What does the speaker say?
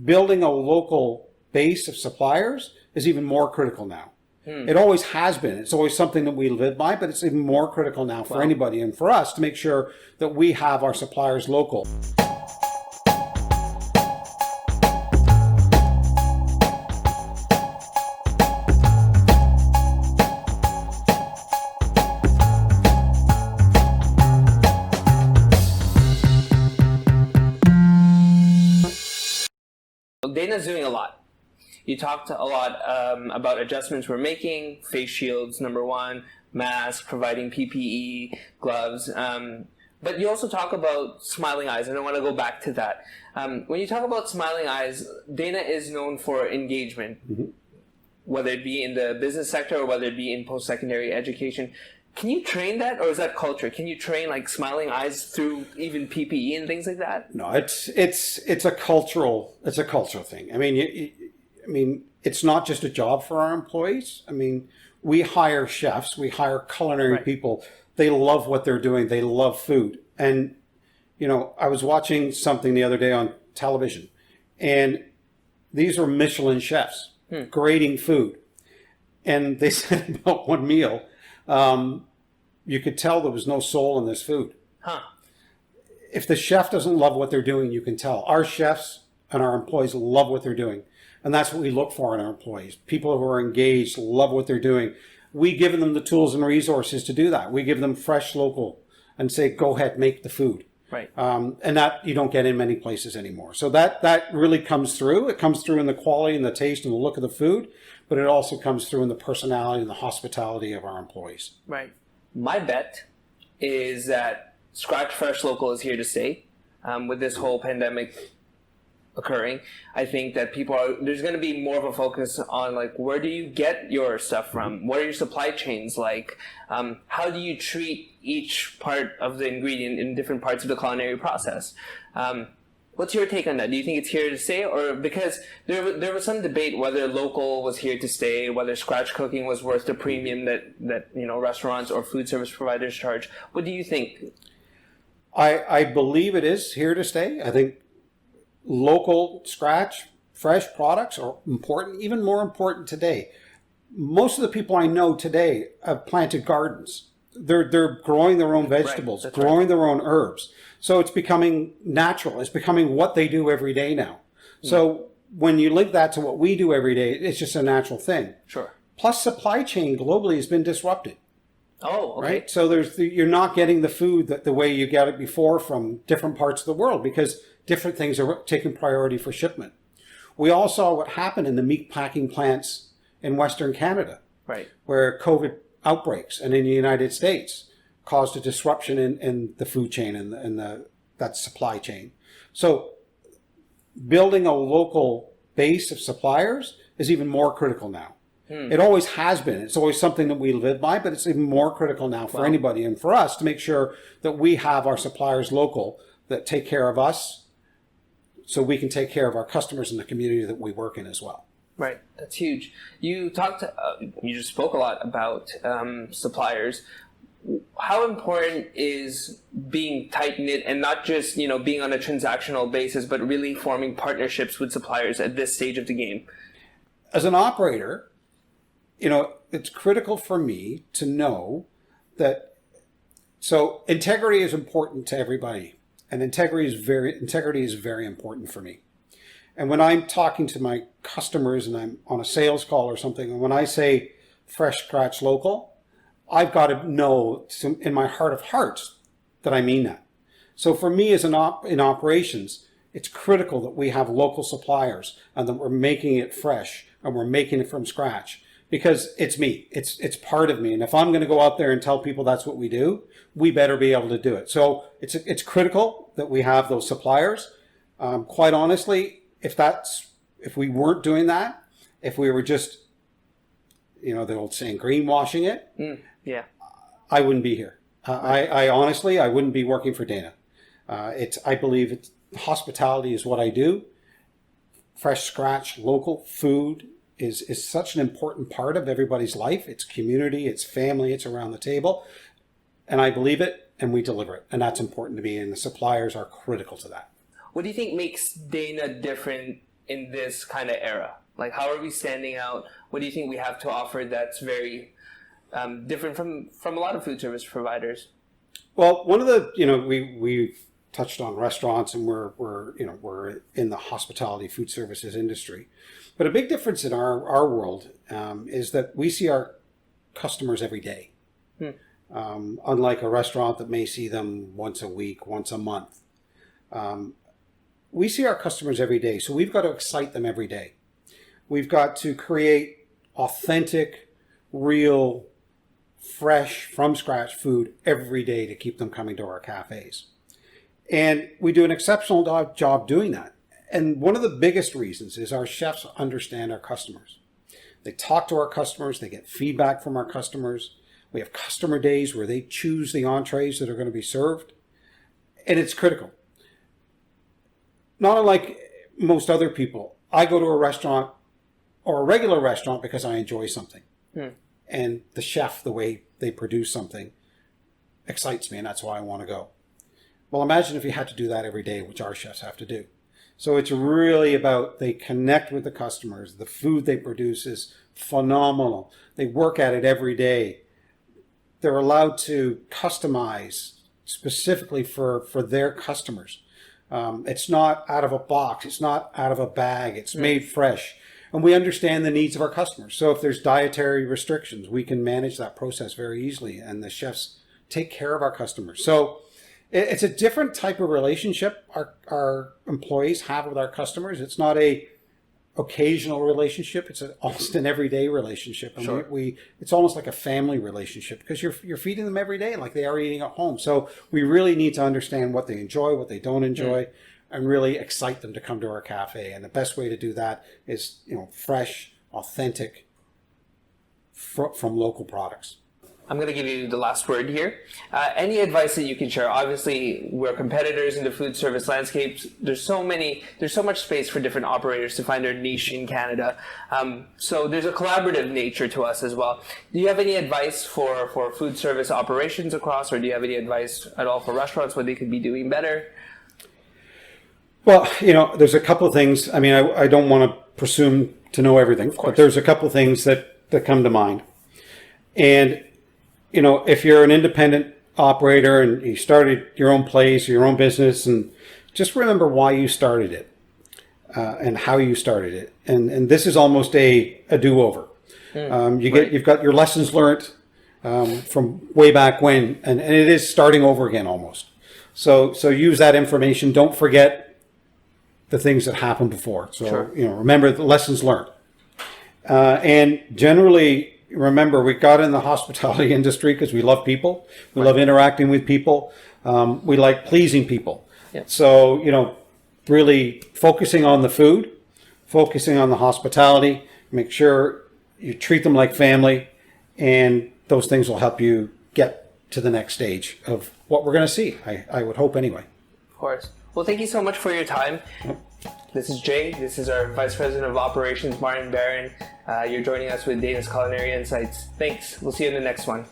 building a local base of suppliers is even more critical now. It always has been. It's always something that we live by, but it's even more critical now for anybody and for us to make sure that we have our suppliers local. Dana's doing a lot. You talked a lot about adjustments we're making, face shields, number one, masks, providing PPE, gloves. But you also talk about Smiling Eyes, and I want to go back to that. When you talk about Smiling Eyes, Dana is known for engagement, whether it be in the business sector or whether it be in post-secondary education. Can you train that, or is that culture? Can you train like Smiling Eyes through even PPE and things like that? No, it's a cultural thing. I mean, it's not just a job for our employees. I mean, we hire chefs, we hire culinary people. They love what they're doing. They love food. And, I was watching something the other day on television, and these were Michelin chefs grading food. And they said about one meal, you could tell there was no soul in this food. If the chef doesn't love what they're doing, you can tell. Our chefs and our employees love what they're doing. And that's what we look for in our employees. People who are engaged, love what they're doing. We give them the tools and resources to do that. We give them fresh, local, and say, go ahead, make the food. Right. And that you don't get in many places anymore. So that really comes through. It comes through in the quality and the taste and the look of the food, but it also comes through in the personality and the hospitality of our employees. Right. My bet is that Scratch Fresh Local is here to stay. With this whole pandemic occurring, I think that there's going to be more of a focus on like, where do you get your stuff from? What are your supply chains like? How do you treat each part of the ingredient in different parts of the culinary process? What's your take on that? Do you think it's here to stay? Or because there was some debate whether local was here to stay, whether scratch cooking was worth the premium that restaurants or food service providers charge. What do you think? I believe it is here to stay. I think local, scratch, fresh products are important, even more important today. Most of the people I know today have planted gardens. They're growing their own vegetables, growing their own herbs. So it's becoming natural. It's becoming what they do every day now. So when you link that to what we do every day, it's just a natural thing. Sure. Plus, supply chain globally has been disrupted. Oh, okay. Right? So you're not getting the food the way you got it before from different parts of the world because different things are taking priority for shipment. We all saw what happened in the meat packing plants in Western Canada, right, where COVID outbreaks and in the United States caused a disruption in the food chain and that supply chain. So building a local base of suppliers is even more critical now. It always has been. It's always something that we live by, but it's even more critical now for anybody and for us to make sure that we have our suppliers local that take care of us so we can take care of our customers in the community that we work in as well. Right. That's huge. You just spoke a lot about suppliers. How important is being tight-knit and not just, being on a transactional basis, but really forming partnerships with suppliers at this stage of the game? As an operator, it's critical for me to know that, so integrity is important to everybody, and integrity is very important for me. And when I'm talking to my customers and I'm on a sales call or something, and when I say fresh, scratch, local, I've got to know in my heart of hearts that I mean that. So for me as in operations, it's critical that we have local suppliers and that we're making it fresh and we're making it from scratch. Because it's me, it's part of me. And if I'm going to go out there and tell people that's what we do, we better be able to do it. So it's critical that we have those suppliers. Quite honestly, if we weren't doing that, if we were just, the old saying, greenwashing it, I wouldn't be here. I honestly, I wouldn't be working for Dana. I believe hospitality is what I do. Fresh, scratch, local food is such an important part of everybody's life. It's community, it's family, it's around the table. And I believe it and we deliver it. And that's important to me. And the suppliers are critical to that. What do you think makes Dana different in this kind of era? Like, how are we standing out? What do you think we have to offer that's very different from a lot of food service providers? Well, one of the, we've touched on restaurants, and we're in the hospitality food services industry. But a big difference in our world is that we see our customers every day. Unlike a restaurant that may see them once a week, once a month. We see our customers every day, so we've got to excite them every day. We've got to create authentic, real, fresh, from scratch food every day to keep them coming to our cafes. And we do an exceptional job doing that. And one of the biggest reasons is our chefs understand our customers. They talk to our customers, they get feedback from our customers. We have customer days where they choose the entrees that are going to be served. And it's critical. Not unlike most other people, I go to a restaurant or a regular restaurant because I enjoy something. And the chef, the way they produce something, excites me, and that's why I want to go. Well, imagine if you had to do that every day, which our chefs have to do. So it's really about they connect with the customers. The food they produce is phenomenal. They work at it every day. They're allowed to customize specifically for their customers. It's not out of a box. It's not out of a bag. It's made fresh. And we understand the needs of our customers. So if there's dietary restrictions, we can manage that process very easily. And the chefs take care of our customers. So it's a different type of relationship our employees have with our customers. It's not a occasional relationship. It's almost an everyday relationship. And Sure. it's almost like a family relationship because you're feeding them every day like they are eating at home. So we really need to understand what they enjoy, what they don't enjoy, and really excite them to come to our cafe. And the best way to do that is, fresh, authentic, from local products. I'm going to give you the last word here. Any advice that you can share? Obviously, we're competitors in the food service landscapes. There's so much space for different operators to find their niche in Canada. So there's a collaborative nature to us as well. Do you have any advice for food service operations across, or do you have any advice at all for restaurants what they could be doing better? Well, there's a couple of things. I mean, I don't want to presume to know everything, but there's a couple of things that come to mind. And if you're an independent operator and you started your own place, your own business, and just remember why you started it and how you started it. And this is almost a do-over. You've got your lessons learned from way back when, and it is starting over again almost. So use that information. Don't forget the things that happened before. So, Sure. Remember the lessons learned. And generally, remember, we got in the hospitality industry because we love people. We love interacting with people. We like pleasing people. Yep. So, really focusing on the food, focusing on the hospitality, make sure you treat them like family, and those things will help you get to the next stage of what we're going to see, I would hope anyway. Of course. Well, thank you so much for your time. This is Jay. This is our Vice President of Operations, Martin Barron. You're joining us with Dana's Culinary Insights. Thanks. We'll see you in the next one.